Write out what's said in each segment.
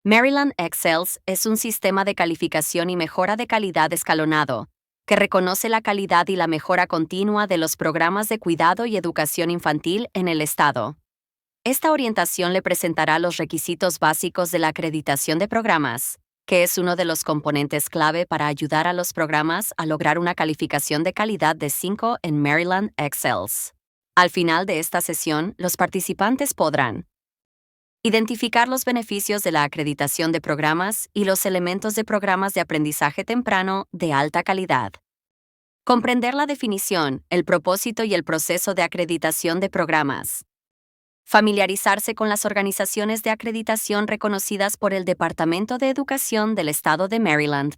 Maryland Excels es un sistema de calificación y mejora de calidad escalonado, que reconoce la calidad y la mejora continua de los programas de cuidado y educación infantil en el estado. Esta orientación le presentará los requisitos básicos de la acreditación de programas, que es uno de los componentes clave para ayudar a los programas a lograr una calificación de calidad de 5 en Maryland Excels. Al final de esta sesión, los participantes podrán identificar los beneficios de la acreditación de programas y los elementos de programas de aprendizaje temprano de alta calidad. Comprender la definición, el propósito y el proceso de acreditación de programas. Familiarizarse con las organizaciones de acreditación reconocidas por el Departamento de Educación del Estado de Maryland.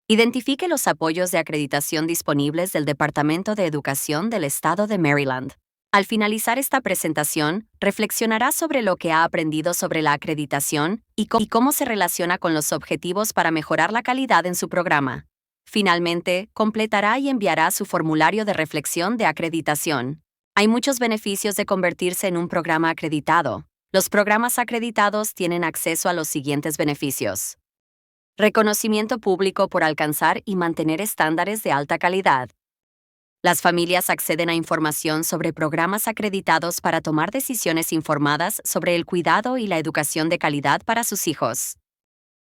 Identifique los apoyos de acreditación disponibles del Departamento de Educación del Estado de Maryland. Al finalizar esta presentación, reflexionará sobre lo que ha aprendido sobre la acreditación y cómo se relaciona con los objetivos para mejorar la calidad en su programa. Finalmente, completará y enviará su formulario de reflexión de acreditación. Hay muchos beneficios de convertirse en un programa acreditado. Los programas acreditados tienen acceso a los siguientes beneficios: reconocimiento público por alcanzar y mantener estándares de alta calidad. Las familias acceden a información sobre programas acreditados para tomar decisiones informadas sobre el cuidado y la educación de calidad para sus hijos.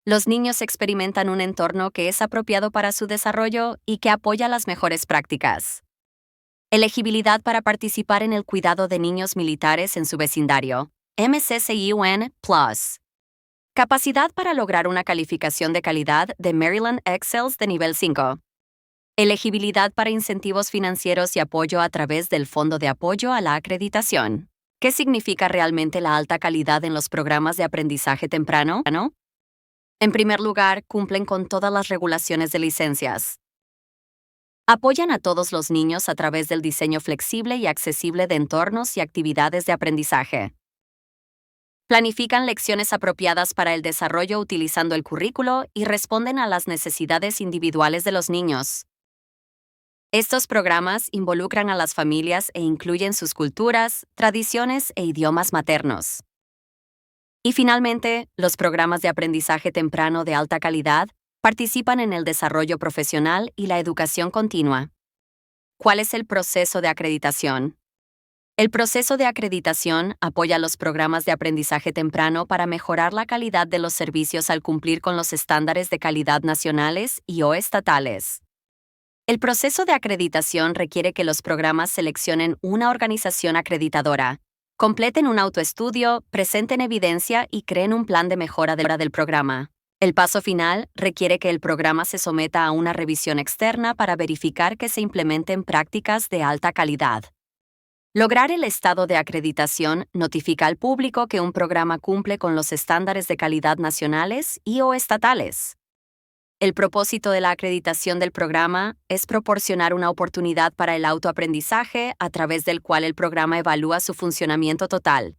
Los niños experimentan un entorno que es apropiado para su desarrollo y que apoya las mejores prácticas. Elegibilidad para participar en el cuidado de niños militares en su vecindario. MCCUN Plus. Capacidad para lograr una calificación de calidad de Maryland Excels de nivel 5. Elegibilidad para incentivos financieros y apoyo a través del Fondo de Apoyo a la Acreditación. ¿Qué significa realmente la alta calidad en los programas de aprendizaje temprano? En primer lugar, cumplen con todas las regulaciones de licencias. Apoyan a todos los niños a través del diseño flexible y accesible de entornos y actividades de aprendizaje. Planifican lecciones apropiadas para el desarrollo utilizando el currículo y responden a las necesidades individuales de los niños. Estos programas involucran a las familias e incluyen sus culturas, tradiciones e idiomas maternos. Y finalmente, los programas de aprendizaje temprano de alta calidad participan en el desarrollo profesional y la educación continua. ¿Cuál es el proceso de acreditación? El proceso de acreditación apoya los programas de aprendizaje temprano para mejorar la calidad de los servicios al cumplir con los estándares de calidad nacionales y/o estatales. El proceso de acreditación requiere que los programas seleccionen una organización acreditadora, completen un autoestudio, presenten evidencia y creen un plan de mejora del programa. El paso final requiere que el programa se someta a una revisión externa para verificar que se implementen prácticas de alta calidad. Lograr el estado de acreditación notifica al público que un programa cumple con los estándares de calidad nacionales y/o estatales. El propósito de la acreditación del programa es proporcionar una oportunidad para el autoaprendizaje a través del cual el programa evalúa su funcionamiento total.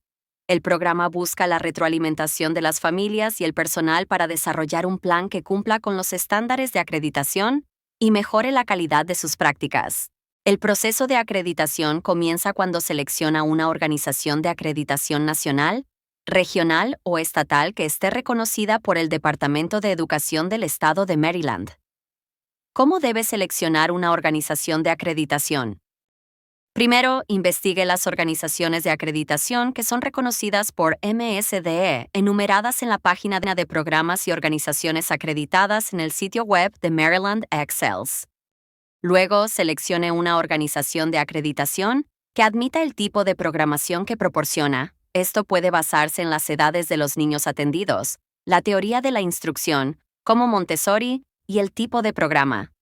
El programa busca la retroalimentación de las familias y el personal para desarrollar un plan que cumpla con los estándares de acreditación y mejore la calidad de sus prácticas. El proceso de acreditación comienza cuando selecciona una organización de acreditación nacional, regional o estatal que esté reconocida por el Departamento de Educación del Estado de Maryland. ¿Cómo debe seleccionar una organización de acreditación? Primero, investigue las organizaciones de acreditación que son reconocidas por MSDE, enumeradas en la página de programas y organizaciones acreditadas en el sitio web de Maryland Excels. Luego, seleccione una organización de acreditación que admita el tipo de programación que proporciona. Esto puede basarse en las edades de los niños atendidos, la teoría de la instrucción, como Montessori, y el tipo de programa.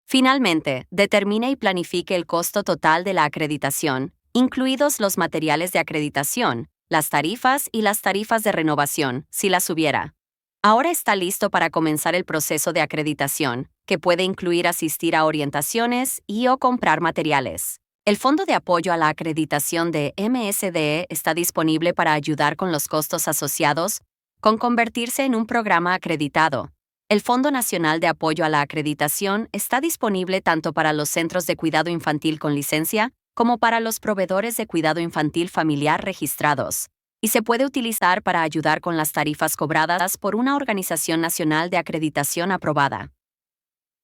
Finalmente, determine y planifique el costo total de la acreditación, incluidos los materiales de acreditación, las tarifas y las tarifas de renovación, si las hubiera. Ahora está listo para comenzar el proceso de acreditación, que puede incluir asistir a orientaciones y/o comprar materiales. El Fondo de Apoyo a la Acreditación de MSDE está disponible para ayudar con los costos asociados con convertirse en un programa acreditado. El Fondo Nacional de Apoyo a la Acreditación está disponible tanto para los centros de cuidado infantil con licencia como para los proveedores de cuidado infantil familiar registrados. y se puede utilizar para ayudar con las tarifas cobradas por una organización nacional de acreditación aprobada.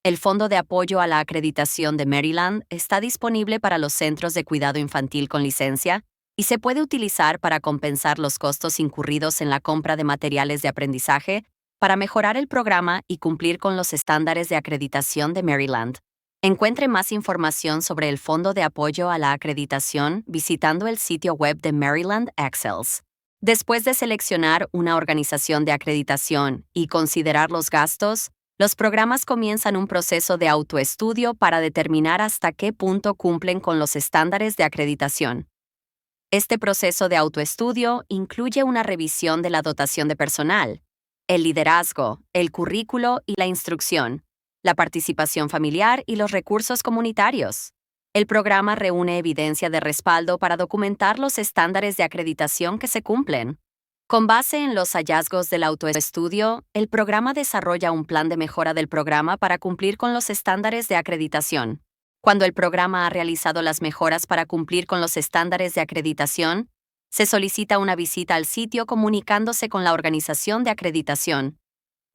El Fondo de Apoyo a la Acreditación de Maryland está disponible para los centros de cuidado infantil con licencia y se puede utilizar para compensar los costos incurridos en la compra de materiales de aprendizaje para mejorar el programa y cumplir con los estándares de acreditación de Maryland. Encuentre más información sobre el Fondo de Apoyo a la Acreditación visitando el sitio web de Maryland Excels. Después de seleccionar una organización de acreditación y considerar los gastos, los programas comienzan un proceso de autoestudio para determinar hasta qué punto cumplen con los estándares de acreditación. Este proceso de autoestudio incluye una revisión de la dotación de personal, el liderazgo, el currículo y la instrucción, la participación familiar y los recursos comunitarios. El programa reúne evidencia de respaldo para documentar los estándares de acreditación que se cumplen. Con base en los hallazgos del autoestudio, el programa desarrolla un plan de mejora del programa para cumplir con los estándares de acreditación. Cuando el programa ha realizado las mejoras para cumplir con los estándares de acreditación, se solicita una visita al sitio comunicándose con la organización de acreditación.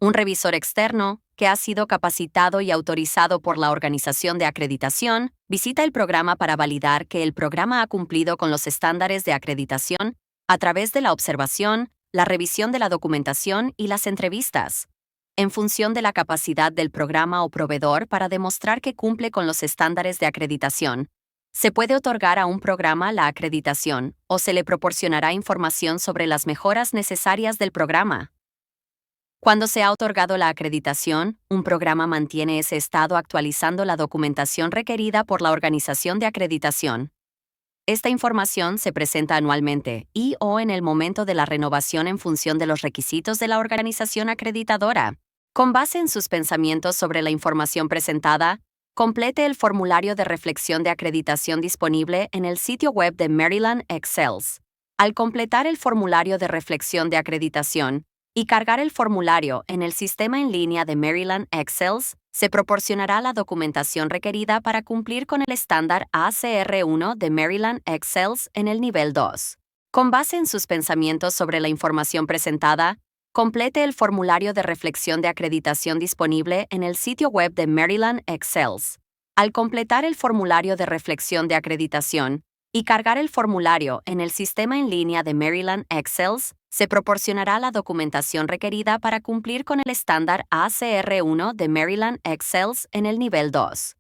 Un revisor externo, que ha sido capacitado y autorizado por la organización de acreditación, visita el programa para validar que el programa ha cumplido con los estándares de acreditación a través de la observación, la revisión de la documentación y las entrevistas. En función de la capacidad del programa o proveedor para demostrar que cumple con los estándares de acreditación, se puede otorgar a un programa la acreditación o se le proporcionará información sobre las mejoras necesarias del programa. Cuando se ha otorgado la acreditación, un programa mantiene ese estado actualizando la documentación requerida por la organización de acreditación. Esta información se presenta anualmente y/o en el momento de la renovación en función de los requisitos de la organización acreditadora. Con base en sus pensamientos sobre la información presentada, complete el formulario de reflexión de acreditación disponible en el sitio web de Maryland Excels. Al completar el formulario de reflexión de acreditación y cargar el formulario en el sistema en línea de Maryland Excels, se proporcionará la documentación requerida para cumplir con el estándar ACR1 de Maryland Excels en el nivel 2. Con base en sus pensamientos sobre la información presentada, complete el formulario de reflexión de acreditación disponible en el sitio web de Maryland Excels. Al completar el formulario de reflexión de acreditación y cargar el formulario en el sistema en línea de Maryland Excels, se proporcionará la documentación requerida para cumplir con el estándar ACR1 de Maryland Excels en el nivel 2.